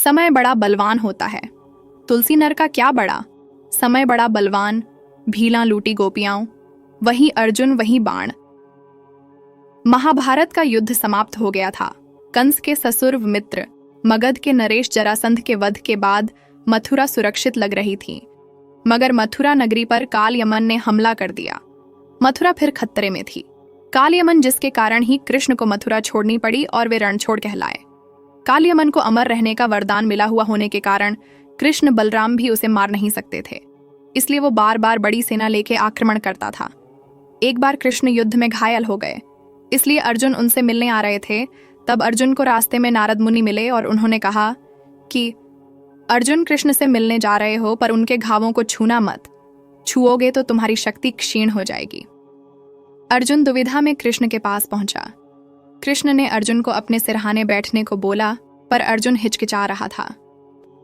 समय बड़ा बलवान होता है। तुलसी नर का क्या बड़ा, समय बड़ा बलवान। भीला लूटी गोपियां, वही अर्जुन वही बाण। महाभारत का युद्ध समाप्त हो गया था। कंस के ससुर मित्र मगध के नरेश जरासंध के वध के बाद मथुरा सुरक्षित लग रही थी, मगर मथुरा नगरी पर काल यमन ने हमला कर दिया। मथुरा फिर खतरे में थी। काल यमन जिसके कारण ही कृष्ण को मथुरा छोड़नी पड़ी और वे रणछोड़ कहलाए। काल यमन को अमर रहने का वरदान मिला हुआ होने के कारण कृष्ण बलराम भी उसे मार नहीं सकते थे, इसलिए वो बार बार बड़ी सेना लेके आक्रमण करता था। एक बार कृष्ण युद्ध में घायल हो गए, इसलिए अर्जुन उनसे मिलने आ रहे थे। तब अर्जुन को रास्ते में नारद मुनि मिले और उन्होंने कहा कि अर्जुन कृष्ण से मिलने जा रहे हो, पर उनके घावों को छूना मत, छुओगे तो तुम्हारी शक्ति क्षीण हो जाएगी। अर्जुन दुविधा में कृष्ण के पास पहुंचा। कृष्ण ने अर्जुन को अपने सिरहाने बैठने को बोला, पर अर्जुन हिचकिचा रहा था।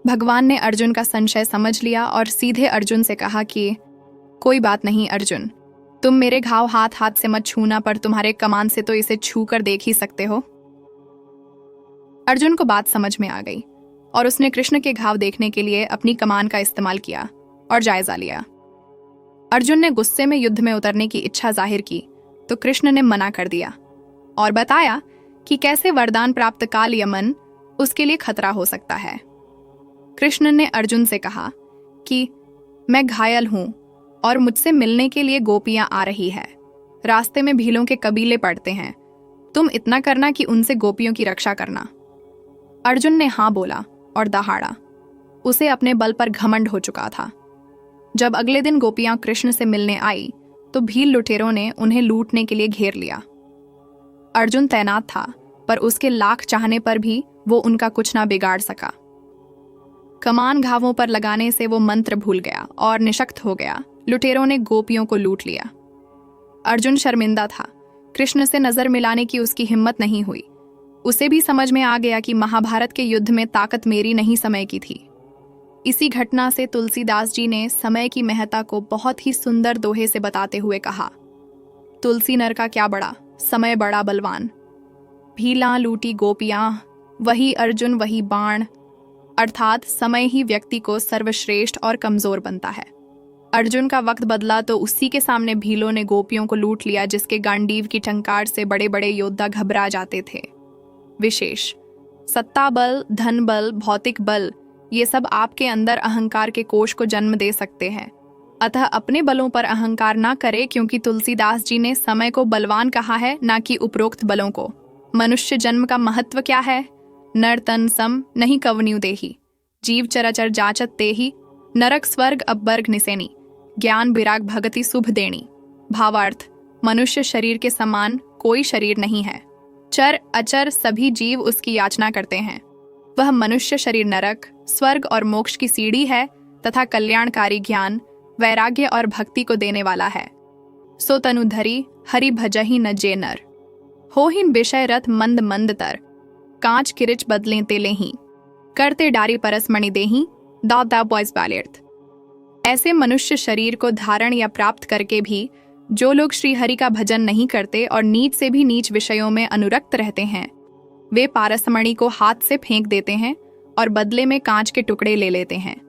भगवान ने अर्जुन का संशय समझ लिया और सीधे अर्जुन से कहा कि कोई बात नहीं अर्जुन, तुम मेरे घाव हाथ हाथ से मत छूना, पर तुम्हारे कमान से तो इसे छू कर देख ही सकते हो। अर्जुन को बात समझ में आ गई और उसने कृष्ण के घाव देखने के लिए अपनी कमान का इस्तेमाल किया और जायजा लिया। अर्जुन ने गुस्से में युद्ध में उतरने की इच्छा जाहिर की तो कृष्ण ने मना कर दिया और बताया कि कैसे वरदान प्राप्त काल यमन उसके लिए खतरा हो सकता है। कृष्ण ने अर्जुन से कहा कि मैं घायल हूं और मुझसे मिलने के लिए गोपियां आ रही है। रास्ते में भीलों के कबीले पड़ते हैं, तुम इतना करना कि उनसे गोपियों की रक्षा करना। अर्जुन ने हाँ बोला और दहाड़ा। उसे अपने बल पर घमंड हो चुका था। जब अगले दिन गोपियां कृष्ण से मिलने आई तो भील लुटेरों ने उन्हें लूटने के लिए घेर लिया। अर्जुन तैनात था, पर उसके लाख चाहने पर भी वो उनका कुछ ना बिगाड़ सका। कमान घावों पर लगाने से वो मंत्र भूल गया और निशक्त हो गया। लुटेरों ने गोपियों को लूट लिया। अर्जुन शर्मिंदा था। कृष्ण से नजर मिलाने की उसकी हिम्मत नहीं हुई। उसे भी समझ में आ गया कि महाभारत के युद्ध में ताकत मेरी नहीं समय की थी। इसी घटना से तुलसीदास जी ने समय की महत्ता को बहुत ही सुंदर दोहे से बताते हुए कहा, तुलसी नर का क्या बड़ा, समय बड़ा बलवान। भीला लूटी गोपियां, वही अर्जुन वही बाण। अर्थात समय ही व्यक्ति को सर्वश्रेष्ठ और कमजोर बनता है। अर्जुन का वक्त बदला तो उसी के सामने भीलों ने गोपियों को लूट लिया, जिसके गांडीव की टंकार से बड़े बड़े योद्धा घबरा जाते थे। विशेष सत्ता बल, धन बल, भौतिक बल, ये सब आपके अंदर अहंकार के कोष को जन्म दे सकते हैं। अतः अपने बलों पर अहंकार ना करे, क्योंकि तुलसीदास जी ने समय को बलवान कहा है, ना कि उपरोक्त बलों को। मनुष्य जन्म का महत्व क्या है? नर तन सम नहीं कवन्यु देही, जीव चराचर जाचत तेही, नरक स्वर्ग अबर्ग निसेनी, ज्ञान विराग भगति शुभ देणी। भावार्थ, मनुष्य शरीर के समान कोई शरीर नहीं है। चर अचर सभी जीव उसकी याचना करते हैं। वह मनुष्य शरीर नरक, स्वर्ग और मोक्ष की सीढ़ी है तथा कल्याणकारी ज्ञान, वैराग्य और भक्ति को देने वाला है। सो तनुधरी हरि भजहि न जे नर, होहिन विषय रथ मंद मंद तर, कांच किरिच बदलें तेले ही, करते डारी परस मणि देही, दाव दाव बॉयज बैलेर्थ। ऐसे मनुष्य शरीर को धारण या प्राप्त करके भी जो लोग श्री हरि का भजन नहीं करते और नीच से भी नीच विषयों में अनुरक्त रहते हैं, वे पारसमणि को हाथ से फेंक देते हैं और बदले में कांच के टुकड़े ले लेते हैं।